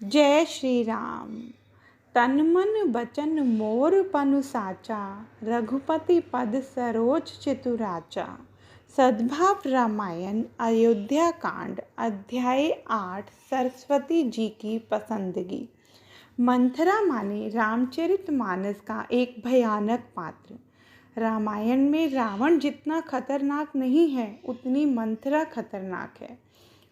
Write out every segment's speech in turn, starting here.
जय श्री राम। तन मन बचन मोर पनु साचा, रघुपति पद सरोज चितुराचा। सद्भाव रामायण अयोध्या कांड अध्याय 8 सरस्वती जी की पसंदगी। मंथरा माने रामचरितमानस का एक भयानक पात्र। रामायण में रावण जितना खतरनाक नहीं है, उतनी मंथरा खतरनाक है।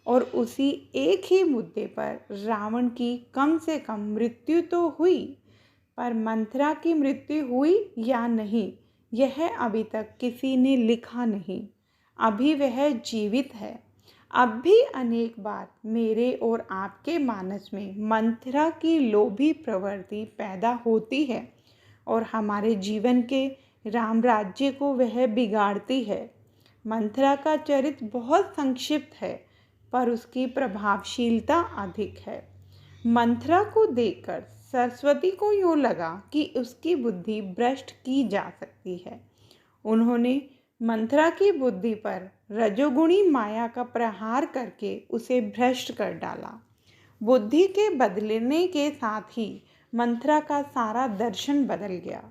और उसी एक ही मुद्दे पर रावण की कम से कम मृत्यु तो हुई, पर मंथरा की मृत्यु हुई या नहीं, यह अभी तक किसी ने लिखा नहीं। अभी वह जीवित है। अब भी अनेक बार मेरे और आपके मानस में मंथरा की लोभी प्रवृत्ति पैदा होती है और हमारे जीवन के राम राज्य को वह बिगाड़ती है। मंथरा का चरित्र बहुत संक्षिप्त है, पर उसकी प्रभावशीलता अधिक है। मंथरा को देखकर सरस्वती को यूँ लगा कि उसकी बुद्धि भ्रष्ट की जा सकती है। उन्होंने मंथरा की बुद्धि पर रजोगुणी माया का प्रहार करके उसे भ्रष्ट कर डाला। बुद्धि के बदलने के साथ ही मंथरा का सारा दर्शन बदल गया।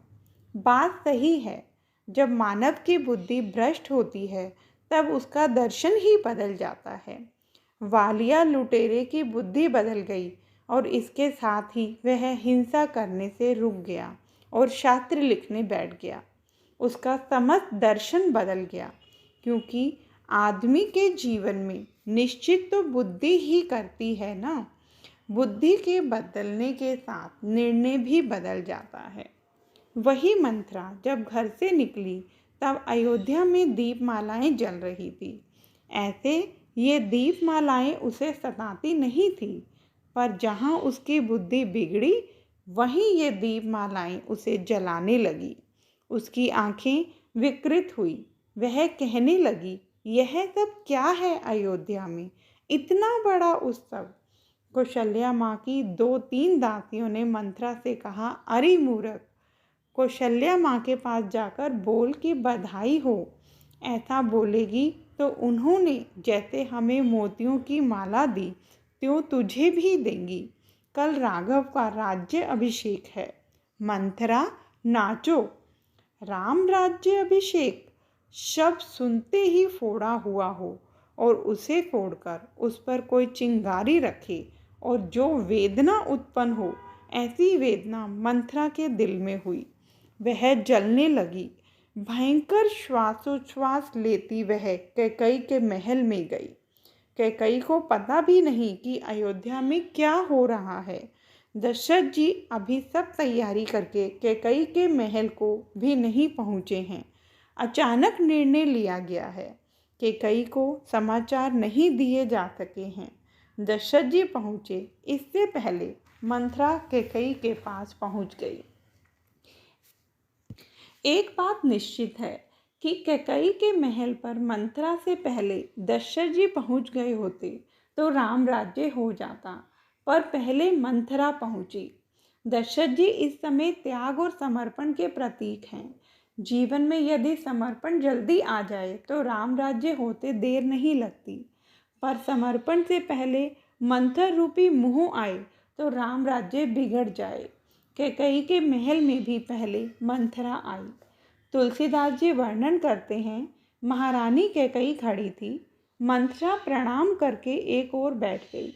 बात सही है, जब मानव की बुद्धि भ्रष्ट होती है तब उसका दर्शन ही बदल जाता है। वालिया लुटेरे की बुद्धि बदल गई और इसके साथ ही वह हिंसा करने से रुक गया और शास्त्र लिखने बैठ गया। उसका समस्त दर्शन बदल गया, क्योंकि आदमी के जीवन में निश्चित तो बुद्धि ही करती है ना। बुद्धि के बदलने के साथ निर्णय भी बदल जाता है। वही मंथरा जब घर से निकली तब अयोध्या में दीपमालाएं जल रही थी। ऐसे ये दीपमालाएं उसे सताती नहीं थी, पर जहाँ उसकी बुद्धि बिगड़ी वहीं ये दीपमालाएं उसे जलाने लगी। उसकी आंखें विकृत हुई। वह कहने लगी, यह सब क्या है अयोध्या में, इतना बड़ा उत्सव। कौशल्या माँ की 2-3 दासियों ने मंथरा से कहा, अरे मूर्ख, कौशल्या माँ के पास जाकर बोल कि बधाई हो। ऐसा बोलेगी तो उन्होंने जैसे हमें मोतियों की माला दी, त्यों तुझे भी देंगी। कल राघव का राज्य अभिषेक है। मंथरा, नाचो। राम राज्य अभिषेक शब्द सुनते ही फोड़ा हुआ हो और उसे फोड़कर उस पर कोई चिंगारी रखे और जो वेदना उत्पन्न हो, ऐसी वेदना मंथरा के दिल में हुई। वह जलने लगी। भयंकर श्वासोच्छ्वास लेती वह कैकई के महल में गई। कैकई को पता भी नहीं कि अयोध्या में क्या हो रहा है। दशरथ जी अभी सब तैयारी करके कैकई के महल को भी नहीं पहुँचे हैं। अचानक निर्णय लिया गया है। कैकई को समाचार नहीं दिए जा सके हैं। दशरथ जी पहुँचे इससे पहले मंथरा कैकई के पास पहुँच गई। एक बात निश्चित है कि कैकई के महल पर मंथरा से पहले दशरथ जी पहुँच गए होते तो राम राज्य हो जाता, पर पहले मंथरा पहुँची। दशरथ जी इस समय त्याग और समर्पण के प्रतीक हैं। जीवन में यदि समर्पण जल्दी आ जाए तो राम राज्य होते देर नहीं लगती, पर समर्पण से पहले मंथर रूपी मोह आए तो राम राज्य बिगड़ जाए। कैकई के महल में भी पहले मंथरा आई। तुलसीदास जी वर्णन करते हैं, महारानी कैकई खड़ी थी। मंथरा प्रणाम करके एक ओर बैठ गई,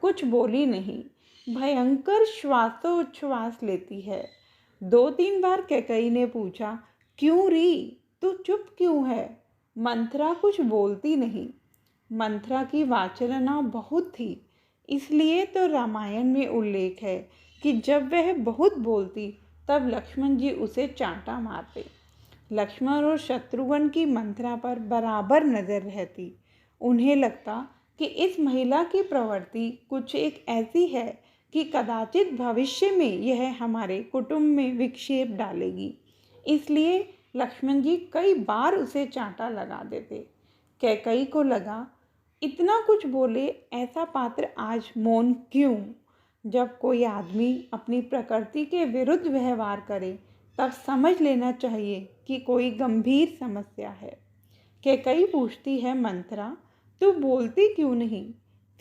कुछ बोली नहीं। भयंकर श्वासोच्छ्वास लेती है। 2-3 बार कैकई ने पूछा, क्यों री, तू चुप क्यों है? मंथरा कुछ बोलती नहीं। मंथरा की वाचालना बहुत थी, इसलिए तो रामायण में उल्लेख है कि जब वह बहुत बोलती तब लक्ष्मण जी उसे चांटा मारते। लक्ष्मण और शत्रुघ्न की मंथरा पर बराबर नज़र रहती। उन्हें लगता कि इस महिला की प्रवृत्ति कुछ एक ऐसी है कि कदाचित भविष्य में यह हमारे कुटुंब में विक्षेप डालेगी। इसलिए लक्ष्मण जी कई बार उसे चांटा लगा देते। कैकई को लगा, इतना कुछ बोले ऐसा पात्र आज मौन क्यों? जब कोई आदमी अपनी प्रकृति के विरुद्ध व्यवहार करे तब समझ लेना चाहिए कि कोई गंभीर समस्या है। कैकई पूछती है, मंथरा, तू बोलती क्यों नहीं?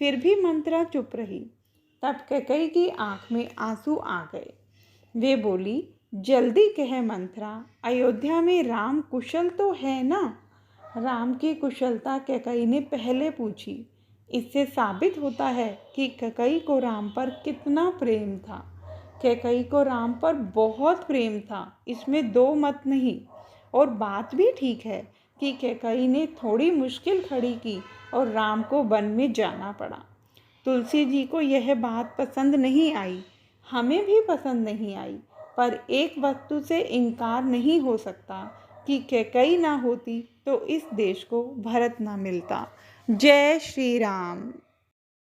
फिर भी मंथरा चुप रही। तब कैकई की आंख में आंसू आ गए। वे बोली, जल्दी कह मंथरा, अयोध्या में राम कुशल तो है ना? राम की कुशलता कैकई ने पहले पूछी। इससे साबित होता है कि कैकई को राम पर कितना प्रेम था। कैकई को राम पर बहुत प्रेम था, इसमें दो मत नहीं। और बात भी ठीक है कि कैकई ने थोड़ी मुश्किल खड़ी की और राम को वन में जाना पड़ा। तुलसी जी को यह बात पसंद नहीं आई, हमें भी पसंद नहीं आई, पर एक वस्तु से इनकार नहीं हो सकता कि कैकई ना होती तो इस देश को भरत ना मिलता। जय श्री राम।